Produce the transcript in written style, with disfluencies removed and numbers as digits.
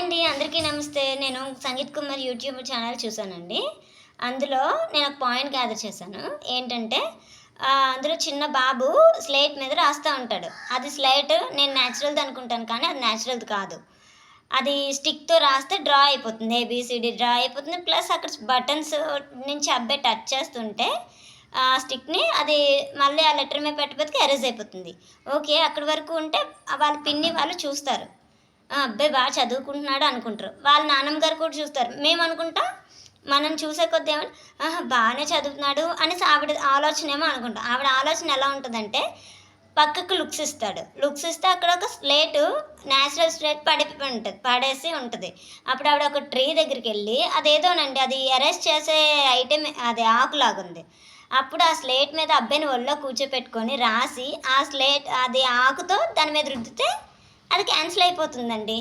అండి. అందరికీ నమస్తే. నేను సంగీత్ కుమార్ యూట్యూబ్ ఛానల్ చూసానండి. అందులో నేను ఒక పాయింట్ గ్యాదర్ చేశాను. ఏంటంటే అందులో చిన్న బాబు స్లేట్ మీద రాస్తా ఉంటాడు. అది స్లేట్ నేను నేచురల్‌ది అనుకుంటాను కానీ అది నేచురల్‌ది కాదు. అది స్టిక్‌తో రాస్తే డ్రా అయిపోతుంది. ఏబీసీడీ డ్రా అయిపోతుంది. ప్లస్ అక్కడ బటన్స్ నుంచి అబ్బాయి టచ్ చేస్తుంటే ఆ స్టిక్‌ని అది మళ్ళీ ఆ లెటర్ మీద పెట్టకపోతే ఎరేజ్ అయిపోతుంది. ఓకే. అక్కడి వరకు ఉంటే వాళ్ళ పిన్ని వాళ్ళు చూస్తారు. అబ్బాయి బాగా చదువుకుంటున్నాడు అనుకుంటారు. వాళ్ళ నాన్నమ్మ గారు కూడా చూస్తారు. మేమనుకుంటాం, మనం చూసే కొద్దీ ఏమని, ఆహా! బానే చదువుతున్నాడు అనేసి ఆవిడ ఆలోచనేమో అనుకుంటాం. ఆవిడ ఆలోచన ఎలా ఉంటదంటే, పక్కకు లుక్స్ ఇస్తాడు. లుక్స్ ఇస్తే అక్కడ ఒక స్లేటు నేచురల్ స్లేట్ పడిపోయి ఉంటది. పడేసి ఉంటది. అప్పుడు ఆవిడ ఒక ట్రీ దగ్గరికెళ్ళి అదేదోనండి అది ఎరేజ్ చేసే ఐటెమ్ అది ఆకులాగుంది. అప్పుడు ఆ స్లేట్ మీద అబ్బాయిని ఒళ్ళో కూర్చోపెట్టుకొని రాసి, ఆ స్లేట్ అది ఆకుతో దాని మీద రుద్దితే అది క్యాన్సిల్ అయిపోతుందండి.